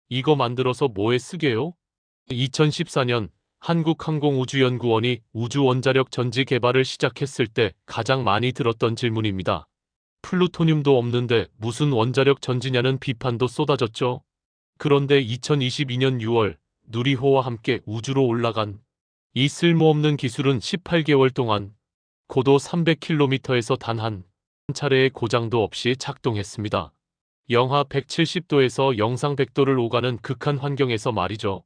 이거 만들어서 뭐에 쓰게요? 2014년 한국항공우주연구원이 우주원자력 전지 개발을 시작했을 때 가장 많이 들었던 질문입니다. 플루토늄도 없는데 무슨 원자력 전지냐는 비판도 쏟아졌죠. 그런데 2022년 6월 누리호와 함께 우주로 올라간 이 쓸모없는 기술은 18개월 동안 고도 300km에서 단 한 차례의 고장도 없이 작동했습니다. 영하 170도에서 영상 100도를 오가는 극한 환경에서 말이죠.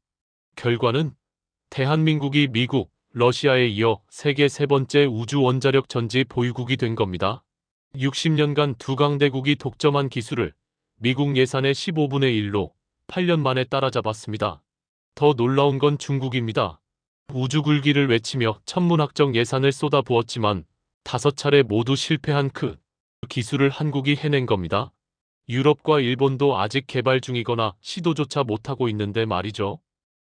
결과는 대한민국이 미국, 러시아에 이어 세계 세 번째 우주 원자력 전지 보유국이 된 겁니다. 60년간 두 강대국이 독점한 기술을 미국 예산의 15분의 1로 8년 만에 따라잡았습니다. 더 놀라운 건 중국입니다. 우주 굴기를 외치며 천문학적 예산을 쏟아부었지만 5차례 모두 실패한 그 기술을 한국이 해낸 겁니다. 유럽과 일본도 아직 개발 중이거나 시도조차 못하고 있는데 말이죠.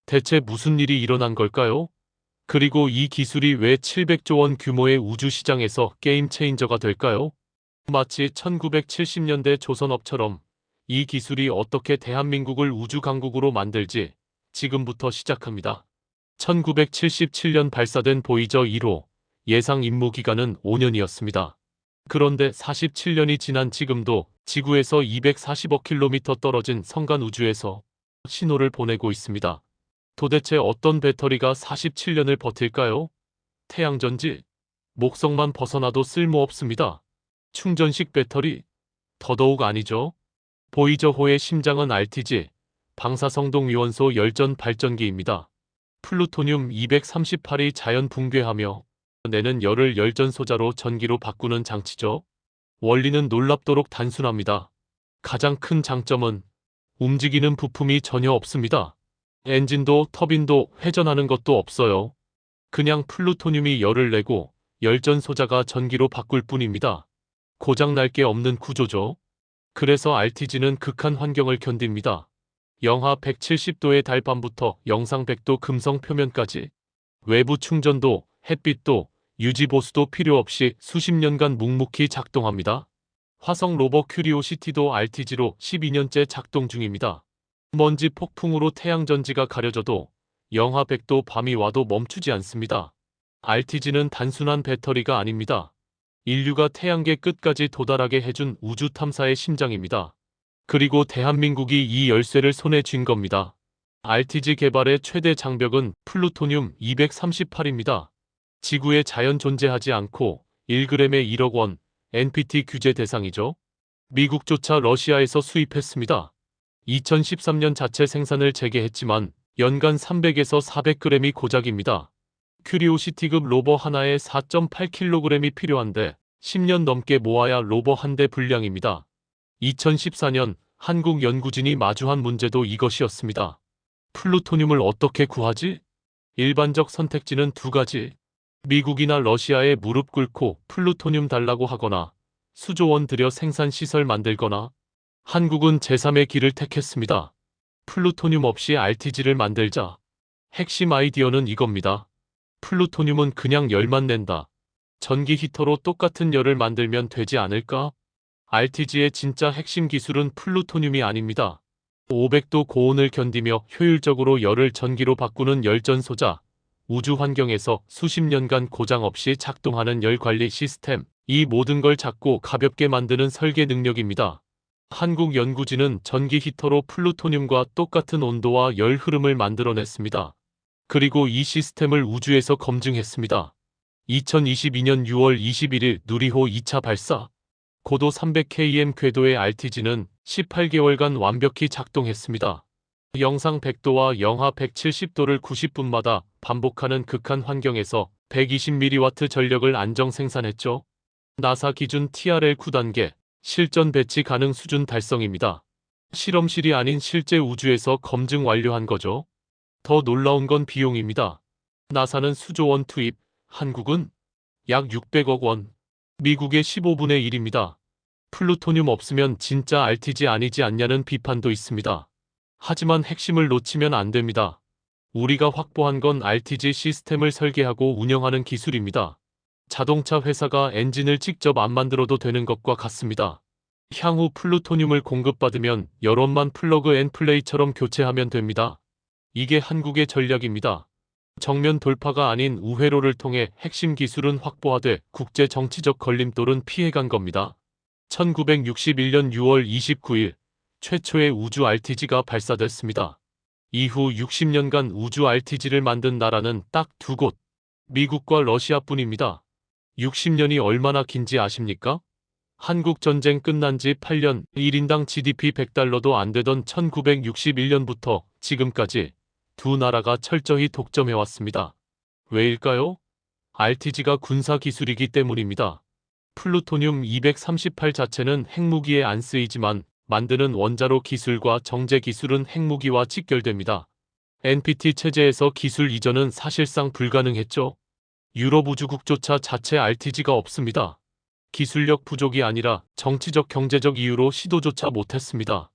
대체 무슨 일이 일어난 걸까요? 그리고 이 기술이 왜 700조 원 규모의 우주 시장에서 게임 체인저가 될까요? 마치 1970년대 조선업처럼 이 기술이 어떻게 대한민국을 우주 강국으로 만들지 지금부터 시작합니다. 1977년 발사된 보이저 1호 예상 임무 기간은 5년이었습니다. 그런데 47년이 지난 지금도 지구에서 240억 킬로미터 떨어진 성간 우주에서 신호를 보내고 있습니다. 도대체 어떤 배터리가 47년을 버틸까요? 태양전지, 목성만 벗어나도 쓸모없습니다. 충전식 배터리, 더더욱 아니죠. 보이저호의 심장은 RTG, 방사성동위원소 열전 발전기입니다. 플루토늄 238이 자연 붕괴하며 내는 열을 열전소자로 전기로 바꾸는 장치죠. 원리는 놀랍도록 단순합니다. 가장 큰 장점은 움직이는 부품이 전혀 없습니다. 엔진도 터빈도 회전하는 것도 없어요. 그냥 플루토늄이 열을 내고 열전소자가 전기로 바꿀 뿐입니다. 고장날 게 없는 구조죠. 그래서 RTG는 극한 환경을 견딥니다. 영하 170도의 달밤부터 영상 100도 금성 표면까지 외부 충전도 햇빛도 유지보수도 필요 없이 수십 년간 묵묵히 작동합니다. 화성 로버 큐리오시티도 RTG로 12년째 작동 중입니다. 먼지 폭풍으로 태양전지가 가려져도 영하 100도 밤이 와도 멈추지 않습니다. RTG는 단순한 배터리가 아닙니다. 인류가 태양계 끝까지 도달하게 해준 우주 탐사의 심장입니다. 그리고 대한민국이 이 열쇠를 손에 쥔 겁니다. RTG 개발의 최대 장벽은 플루토늄 238입니다. 지구에 자연 존재하지 않고 1g에 1억 원, NPT 규제 대상이죠. 미국조차 러시아에서 수입했습니다. 2013년 자체 생산을 재개했지만 연간 300에서 400g이 고작입니다. 큐리오시티급 로버 하나에 4.8kg이 필요한데 10년 넘게 모아야 로버 한 대 분량입니다. 2014년 한국 연구진이 마주한 문제도 이것이었습니다. 플루토늄을 어떻게 구하지? 일반적 선택지는 두 가지. 미국이나 러시아에 무릎 꿇고 플루토늄 달라고 하거나 수조 원 들여 생산시설 만들거나 한국은 제3의 길을 택했습니다. 플루토늄 없이 RTG를 만들자. 핵심 아이디어는 이겁니다. 플루토늄은 그냥 열만 낸다. 전기 히터로 똑같은 열을 만들면 되지 않을까? RTG의 진짜 핵심 기술은 플루토늄이 아닙니다. 500도 고온을 견디며 효율적으로 열을 전기로 바꾸는 열전소자, 우주 환경에서 수십 년간 고장 없이 작동하는 열 관리 시스템, 이 모든 걸 작고 가볍게 만드는 설계 능력입니다. 한국 연구진은 전기 히터로 플루토늄과 똑같은 온도와 열 흐름을 만들어냈습니다. 그리고 이 시스템을 우주에서 검증했습니다. 2022년 6월 21일 누리호 2차 발사. 고도 300km 궤도의 RTG는 18개월간 완벽히 작동했습니다. 영상 100도와 영하 170도를 90분마다 반복하는 극한 환경에서 120mW 전력을 안정 생산했죠. 나사 기준 TRL 9단계, 실전 배치 가능 수준 달성입니다. 실험실이 아닌 실제 우주에서 검증 완료한 거죠. 더 놀라운 건 비용입니다. 나사는 수조 원 투입, 한국은 약 600억 원, 미국의 15분의 1입니다. 플루토늄 없으면 진짜 RTG 아니지 않냐는 비판도 있습니다. 하지만 핵심을 놓치면 안 됩니다. 우리가 확보한 건 RTG 시스템을 설계하고 운영하는 기술입니다. 자동차 회사가 엔진을 직접 안 만들어도 되는 것과 같습니다. 향후 플루토늄을 공급받으면 여론만 플러그 앤 플레이처럼 교체하면 됩니다. 이게 한국의 전략입니다. 정면 돌파가 아닌 우회로를 통해 핵심 기술은 확보하되 국제 정치적 걸림돌은 피해간 겁니다. 1961년 6월 29일 최초의 우주 RTG가 발사됐습니다. 이후 60년간 우주 RTG를 만든 나라는 딱 두 곳, 미국과 러시아뿐입니다. 60년이 얼마나 긴지 아십니까? 한국 전쟁 끝난 지 8년, 1인당 GDP 100달러도 안 되던 1961년부터 지금까지 두 나라가 철저히 독점해왔습니다. 왜일까요? RTG가 군사 기술이기 때문입니다. 플루토늄 238 자체는 핵무기에 안 쓰이지만 만드는 원자로 기술과 정제 기술은 핵무기와 직결됩니다. NPT 체제에서 기술 이전은 사실상 불가능했죠. 유럽 우주국조차 자체 RTG가 없습니다. 기술력 부족이 아니라 정치적 경제적 이유로 시도조차 못했습니다.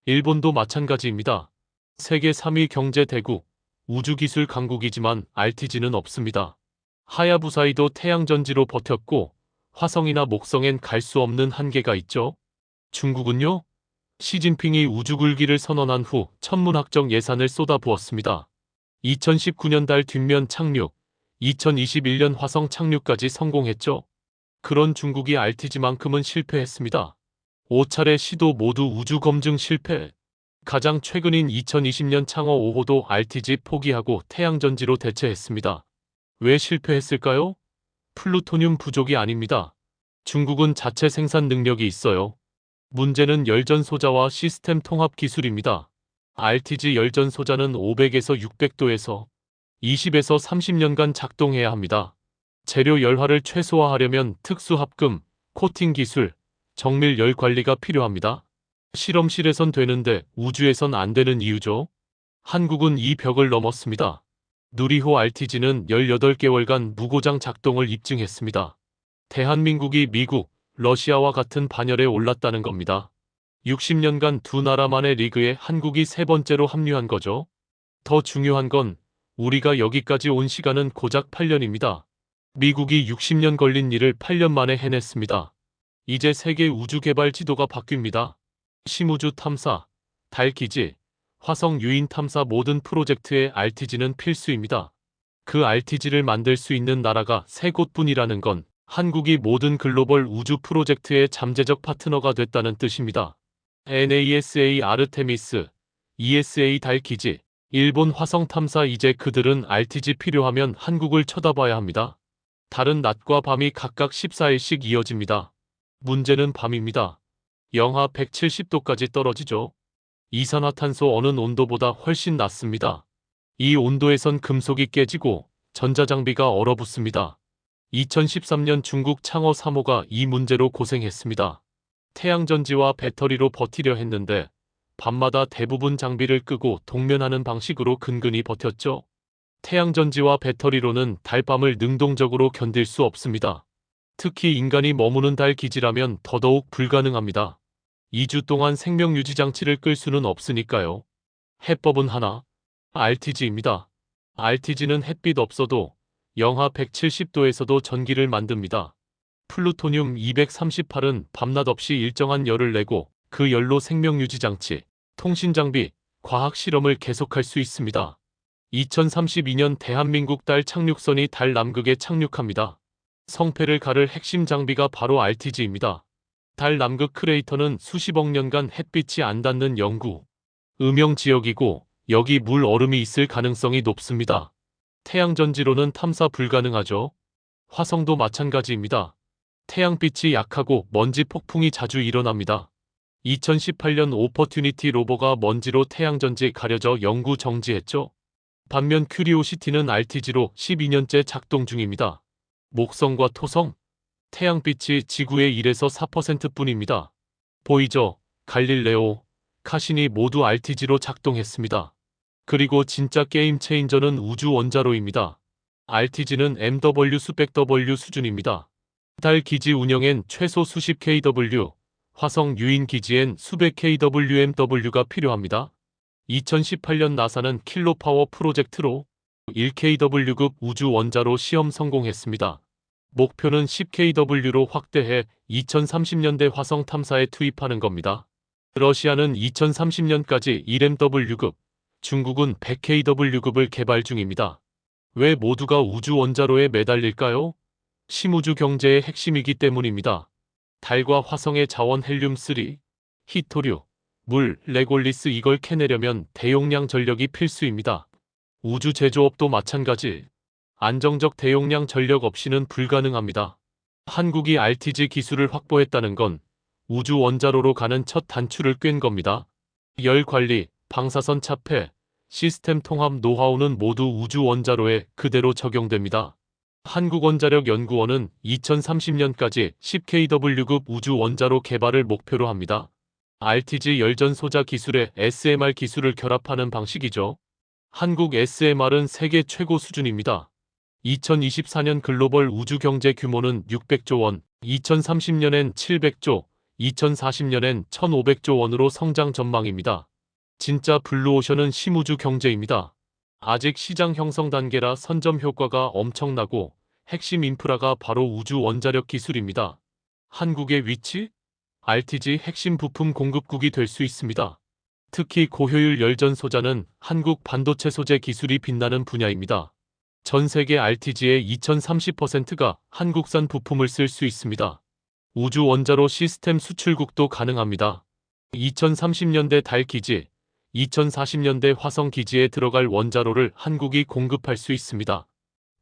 일본도 마찬가지입니다. 세계 3위 경제 대국, 우주기술 강국이지만 RTG는 없습니다. 하야부사이도 태양전지로 버텼고 화성이나 목성엔 갈 수 없는 한계가 있죠. 중국은요? 시진핑이 우주굴기를 선언한 후 천문학적 예산을 쏟아부었습니다. 2019년 달 뒷면 착륙, 2021년 화성 착륙까지 성공했죠. 그런 중국이 RTG만큼은 실패했습니다. 5차례 시도 모두 우주 검증 실패. 가장 최근인 2020년 창어 5호도 RTG 포기하고 태양전지로 대체했습니다. 왜 실패했을까요? 플루토늄 부족이 아닙니다. 중국은 자체 생산 능력이 있어요. 문제는 열전소자와 시스템 통합 기술입니다. RTG 열전소자는 500에서 600도에서 20에서 30년간 작동해야 합니다. 재료 열화를 최소화하려면 특수합금, 코팅 기술, 정밀 열 관리가 필요합니다. 실험실에선 되는데 우주에선 안 되는 이유죠. 한국은 이 벽을 넘었습니다. 누리호 RTG는 18개월간 무고장 작동을 입증했습니다. 대한민국이 미국, 러시아와 같은 반열에 올랐다는 겁니다. 60년간 두 나라만의 리그에 한국이 세 번째로 합류한 거죠. 더 중요한 건 우리가 여기까지 온 시간은 고작 8년입니다. 미국이 60년 걸린 일을 8년 만에 해냈습니다. 이제 세계 우주 개발 지도가 바뀝니다. 심우주 탐사, 달 기지, 화성 유인 탐사 모든 프로젝트에 RTG는 필수입니다. 그 RTG를 만들 수 있는 나라가 세 곳뿐이라는 건 한국이 모든 글로벌 우주 프로젝트의 잠재적 파트너가 됐다는 뜻입니다. NASA 아르테미스, ESA 달 기지, 일본 화성 탐사 이제 그들은 RTG 필요하면 한국을 쳐다봐야 합니다. 달은 낮과 밤이 각각 14일씩 이어집니다. 문제는 밤입니다. 영하 170도까지 떨어지죠. 이산화탄소 어느 온도보다 훨씬 낮습니다. 이 온도에선 금속이 깨지고 전자장비가 얼어붙습니다. 2013년 중국 창어 3호가 이 문제로 고생했습니다. 태양전지와 배터리로 버티려 했는데 밤마다 대부분 장비를 끄고 동면하는 방식으로 근근히 버텼죠. 태양전지와 배터리로는 달밤을 능동적으로 견딜 수 없습니다. 특히 인간이 머무는 달 기지라면 더더욱 불가능합니다. 2주 동안 생명유지장치를 끌 수는 없으니까요. 해법은 하나, RTG입니다. RTG는 햇빛 없어도 영하 170도에서도 전기를 만듭니다. 플루토늄 238은 밤낮 없이 일정한 열을 내고 그 열로 생명유지장치, 통신장비, 과학실험을 계속할 수 있습니다. 2032년 대한민국 달 착륙선이 달 남극에 착륙합니다. 성패를 가를 핵심 장비가 바로 RTG입니다. 달 남극 크레이터는 수십억 년간 햇빛이 안 닿는 영구, 음영 지역이고 여기 물 얼음이 있을 가능성이 높습니다. 태양전지로는 탐사 불가능하죠. 화성도 마찬가지입니다. 태양빛이 약하고 먼지 폭풍이 자주 일어납니다. 2018년 오퍼튜니티 로버가 먼지로 태양전지 가려져 영구 정지했죠. 반면 큐리오시티는 RTG로 12년째 작동 중입니다. 목성과 토성, 태양빛이 지구의 1에서 4%뿐입니다. 보이저, 갈릴레오, 카시니 모두 RTG로 작동했습니다. 그리고 진짜 게임 체인저는 우주 원자로입니다. RTG는 MW 수백 W 수준입니다. 달 기지 운영엔 최소 수십 kW, 화성 유인 기지엔 수백 kWMW가 필요합니다. 2018년 나사는 킬로파워 프로젝트로 1kW급 우주 원자로 시험 성공했습니다. 목표는 10kW로 확대해 2030년대 화성 탐사에 투입하는 겁니다. 러시아는 2030년까지 1MW급, 중국은 100kW급을 개발 중입니다. 왜 모두가 우주 원자로에 매달릴까요? 심우주 경제의 핵심이기 때문입니다. 달과 화성의 자원 헬륨-3, 히토류, 물, 레골리스 이걸 캐내려면 대용량 전력이 필수입니다. 우주 제조업도 마찬가지. 안정적 대용량 전력 없이는 불가능합니다. 한국이 RTG 기술을 확보했다는 건 우주 원자로로 가는 첫 단추를 꿰는 겁니다. 열 관리, 방사선 차폐, 시스템 통합 노하우는 모두 우주 원자로에 그대로 적용됩니다. 한국원자력연구원은 2030년까지 10kW급 우주 원자로 개발을 목표로 합니다. RTG 열전 소자 기술에 SMR 기술을 결합하는 방식이죠. 한국 SMR은 세계 최고 수준입니다. 2024년 글로벌 우주 경제 규모는 600조 원, 2030년엔 700조, 2040년엔 1500조 원으로 성장 전망입니다. 진짜 블루오션은 심우주 경제입니다. 아직 시장 형성 단계라 선점 효과가 엄청나고 핵심 인프라가 바로 우주 원자력 기술입니다. 한국의 위치? RTG 핵심 부품 공급국이 될 수 있습니다. 특히 고효율 열전 소자는 한국 반도체 소재 기술이 빛나는 분야입니다. 전 세계 RTG의 2030%가 한국산 부품을 쓸 수 있습니다. 우주 원자로 시스템 수출국도 가능합니다. 2030년대 달 기지, 2040년대 화성 기지에 들어갈 원자로를 한국이 공급할 수 있습니다.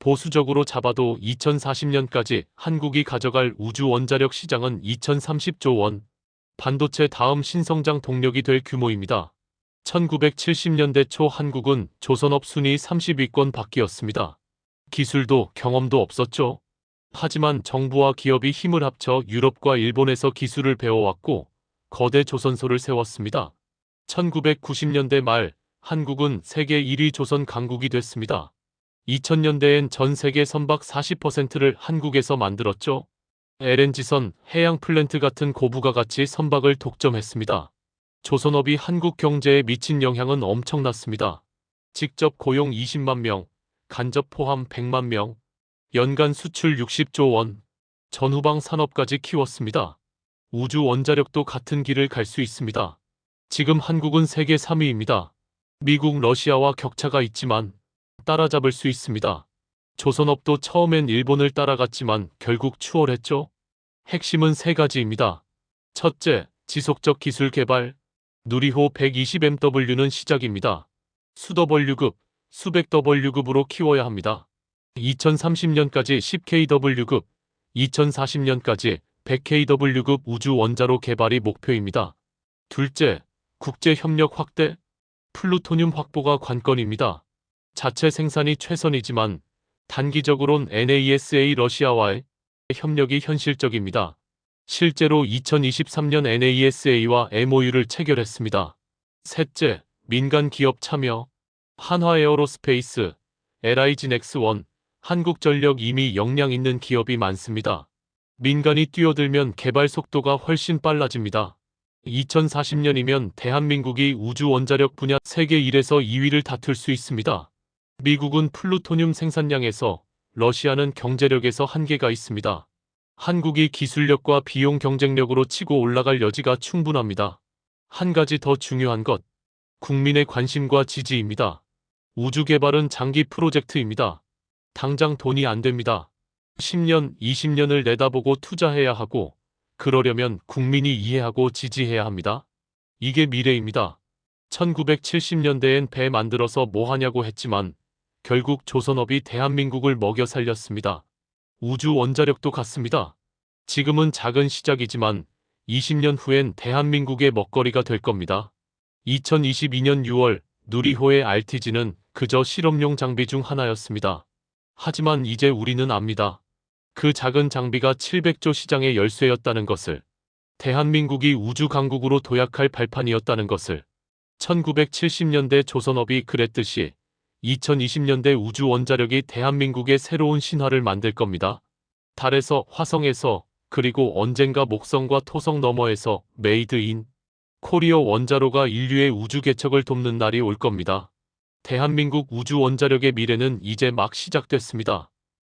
보수적으로 잡아도 2040년까지 한국이 가져갈 우주 원자력 시장은 2030조 원, 반도체 다음 신성장 동력이 될 규모입니다. 1970년대 초 한국은 조선업 순위 30위권 밖이었습니다. 기술도 경험도 없었죠. 하지만 정부와 기업이 힘을 합쳐 유럽과 일본에서 기술을 배워왔고 거대 조선소를 세웠습니다. 1990년대 말 한국은 세계 1위 조선 강국이 됐습니다. 2000년대엔 전 세계 선박 40%를 한국에서 만들었죠. LNG선, 해양 플랜트 같은 고부가가치 선박을 독점했습니다. 조선업이 한국 경제에 미친 영향은 엄청났습니다. 직접 고용 20만 명, 간접 포함 100만 명, 연간 수출 60조 원, 전후방 산업까지 키웠습니다. 우주 원자력도 같은 길을 갈 수 있습니다. 지금 한국은 세계 3위입니다. 미국, 러시아와 격차가 있지만 따라잡을 수 있습니다. 조선업도 처음엔 일본을 따라갔지만 결국 추월했죠. 핵심은 세 가지입니다. 첫째, 지속적 기술 개발. 누리호 120MW는 시작입니다. 수더블유급, 수백 W급으로 키워야 합니다. 2030년까지 10kW급, 2040년까지 100kW급 우주 원자로 개발이 목표입니다. 둘째, 국제 협력 확대. 플루토늄 확보가 관건입니다. 자체 생산이 최선이지만 단기적으론 NASA 러시아와의 협력이 현실적입니다. 실제로 2023년 NASA와 MOU를 체결했습니다. 셋째, 민간 기업 참여. 한화에어로스페이스, LIG넥스원, 한국전력 이미 역량 있는 기업이 많습니다. 민간이 뛰어들면 개발 속도가 훨씬 빨라집니다. 2040년이면 대한민국이 우주 원자력 분야 세계 1에서 2위를 다툴 수 있습니다. 미국은 플루토늄 생산량에서, 러시아는 경제력에서 한계가 있습니다. 한국이 기술력과 비용 경쟁력으로 치고 올라갈 여지가 충분합니다. 한 가지 더 중요한 것, 국민의 관심과 지지입니다. 우주 개발은 장기 프로젝트입니다. 당장 돈이 안 됩니다. 10년, 20년을 내다보고 투자해야 하고, 그러려면 국민이 이해하고 지지해야 합니다. 이게 미래입니다. 1970년대엔 배 만들어서 뭐 하냐고 했지만 결국 조선업이 대한민국을 먹여 살렸습니다. 우주 원자력도 같습니다. 지금은 작은 시작이지만 20년 후엔 대한민국의 먹거리가 될 겁니다. 2022년 6월 누리호의 RTG는 그저 실험용 장비 중 하나였습니다. 하지만 이제 우리는 압니다. 그 작은 장비가 700조 시장의 열쇠였다는 것을, 대한민국이 우주 강국으로 도약할 발판이었다는 것을. 1970년대 조선업이 그랬듯이 2020년대 우주 원자력이 대한민국의 새로운 신화를 만들 겁니다. 달에서, 화성에서, 그리고 언젠가 목성과 토성 너머에서 메이드 인 코리아 원자로가 인류의 우주 개척을 돕는 날이 올 겁니다. 대한민국 우주 원자력의 미래는 이제 막 시작됐습니다.